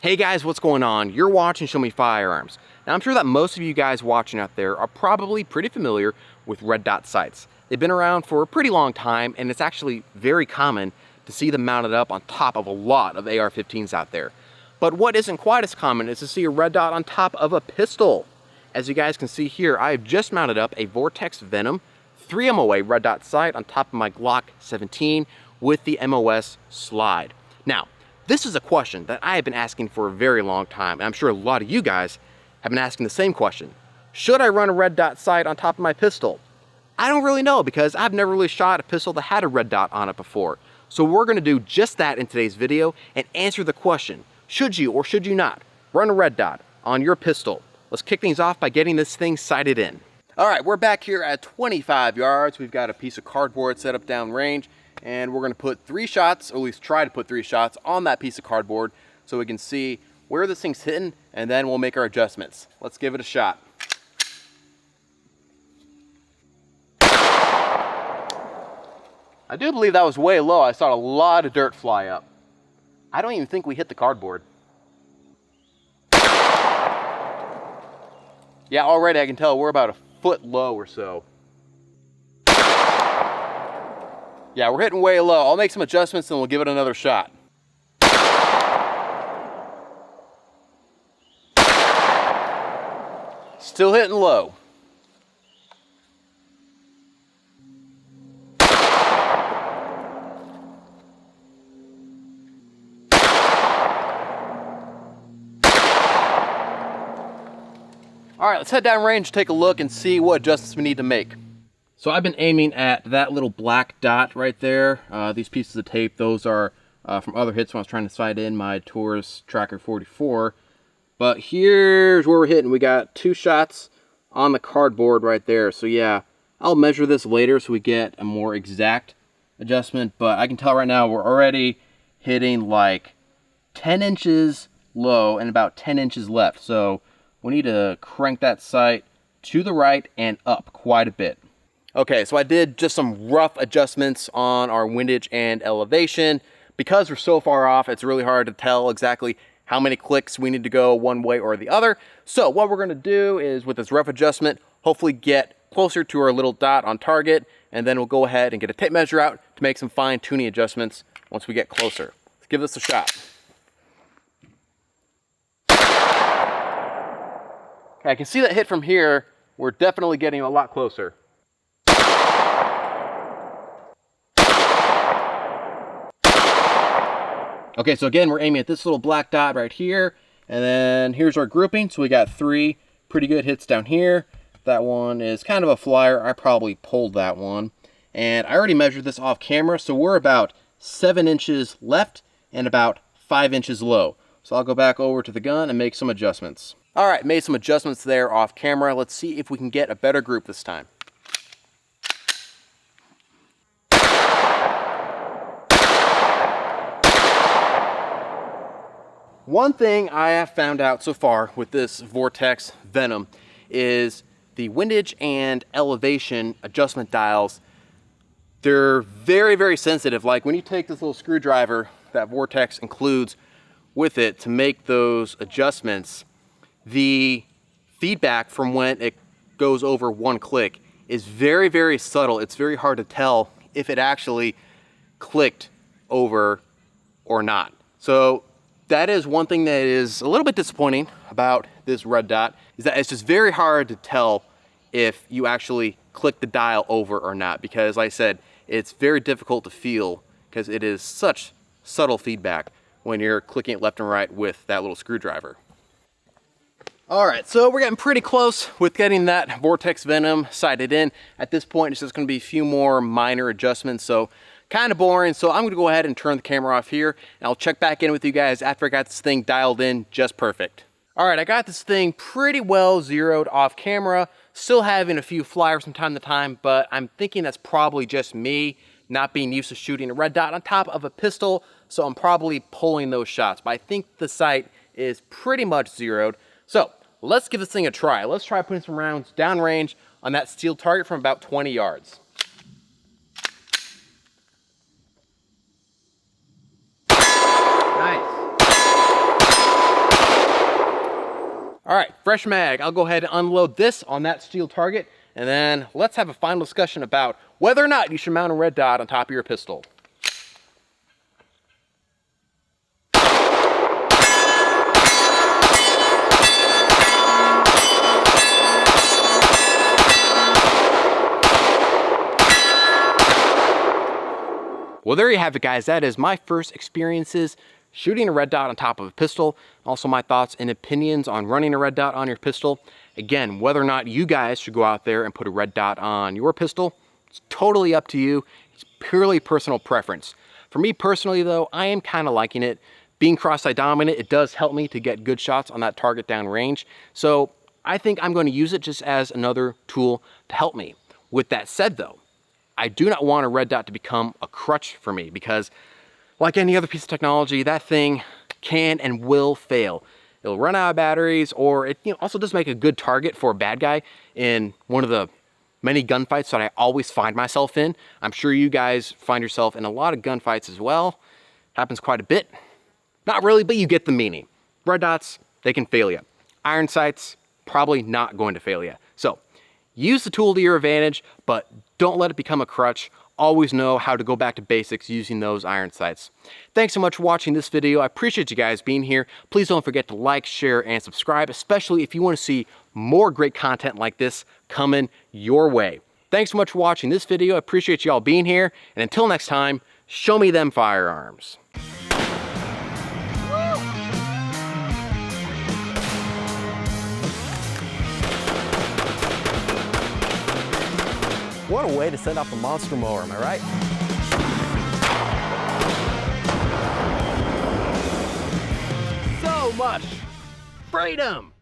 Hey guys, what's going on? You're watching Show Me Firearms. Now I'm sure that most of you guys watching out there are probably pretty familiar with red dot sights. They've been around for a pretty long time, and it's actually very common to see them mounted up on top of a lot of AR-15s out there. But what isn't quite as common is to see a red dot on top of a pistol. As you guys can see here, I have just mounted up a Vortex Venom 3 MOA red dot sight on top of my Glock 17 with the MOS slide. Now, this is a question that I have been asking for a very long time, and I'm sure a lot of you guys have been asking the same question. Should I run a red dot sight on top of my pistol? I don't really know, because I've never really shot a pistol that had a red dot on it before. So we're going to do just that in today's video and answer the question, should you or should you not run a red dot on your pistol? Let's kick things off by getting this thing sighted in. All right, we're back here at 25 yards. We've got a piece of cardboard set up downrange, and we're gonna put 3 shots, or at least try to put 3 shots on that piece of cardboard so we can see where this thing's hitting, and then we'll make our adjustments. Let's give it a shot. I do believe that was way low. I saw a lot of dirt fly up. I don't even think we hit the cardboard. Yeah, already I can tell we're about a foot low or so. Yeah, we're hitting way low. I'll make some adjustments and we'll give it another shot. Still hitting low. All right, let's head down range, take a look, and see what adjustments we need to make. So I've been aiming at that little black dot right there. These pieces of tape, those are from other hits when I was trying to sight in my Taurus Tracker 44. But here's where we're hitting. We got 2 shots on the cardboard right there. So yeah, I'll measure this later so we get a more exact adjustment. But I can tell right now we're already hitting like 10 inches low and about 10 inches left. So we need to crank that sight to the right and up quite a bit. Okay, so I did just some rough adjustments on our windage and elevation. Because we're so far off, it's really hard to tell exactly how many clicks we need to go one way or the other. So what we're gonna do is, with this rough adjustment, hopefully get closer to our little dot on target, and then we'll go ahead and get a tape measure out to make some fine tuning adjustments once we get closer. Let's give this a shot. Okay, I can see that hit from here. We're definitely getting a lot closer. Okay, so again, we're aiming at this little black dot right here, and then here's our grouping. So we got 3 pretty good hits down here. That one is kind of a flyer. I probably pulled that one. And I already measured this off camera, so we're about 7 inches left and about 5 inches low. So I'll go back over to the gun and make some adjustments. All right, made some adjustments there off camera. Let's see if we can get a better group this time. One thing I have found out so far with this Vortex Venom is the windage and elevation adjustment dials. They're very, very sensitive. Like when you take this little screwdriver that Vortex includes with it to make those adjustments, the feedback from when it goes over 1 click is very, very subtle. It's very hard to tell if it actually clicked over or not. So that is one thing that is a little bit disappointing about this red dot, is that it's just very hard to tell if you actually click the dial over or not, because like I said, it's very difficult to feel because it is such subtle feedback when you're clicking it left and right with that little screwdriver. All right, so we're getting pretty close with getting that Vortex Venom sighted in. At this point, it's just gonna be a few more minor adjustments, so kind of boring. So I'm gonna go ahead and turn the camera off here, and I'll check back in with you guys after I got this thing dialed in just perfect. All right, I got this thing pretty well zeroed off camera, still having a few flyers from time to time, but I'm thinking that's probably just me not being used to shooting a red dot on top of a pistol, so I'm probably pulling those shots, but I think the sight is pretty much zeroed. So let's give this thing a try. Let's try putting some rounds downrange on that steel target from about 20 yards. Nice. All right, fresh mag. I'll go ahead and unload this on that steel target, and then let's have a final discussion about whether or not you should mount a red dot on top of your pistol. Well, there you have it, guys. That is my first experiences shooting a red dot on top of a pistol. Also my thoughts and opinions on running a red dot on your pistol. Again, whether or not you guys should go out there and put a red dot on your pistol, it's totally up to you. It's purely personal preference. For me personally though, I am kind of liking it. Being cross-sight dominant, it does help me to get good shots on that target down range. So I think I'm going to use it just as another tool to help me. With that said though, I do not want a red dot to become a crutch for me, because like any other piece of technology, that thing can and will fail. It'll run out of batteries, or it also does make a good target for a bad guy in one of the many gunfights that I always find myself in. I'm sure you guys find yourself in a lot of gunfights as well. Happens quite a bit. Not really, but you get the meaning. Red dots, they can fail you. Iron sights, probably not going to fail you. So use the tool to your advantage, but don't let it become a crutch. Always know how to go back to basics using those iron sights. Thanks so much for watching this video. I appreciate you guys being here. Please don't forget to like, share, and subscribe, especially if you want to see more great content like this coming your way. Thanks so much for watching this video. I appreciate you all being here. And until next time, show me them firearms. What a way to send off the monster mower, am I right? So much freedom!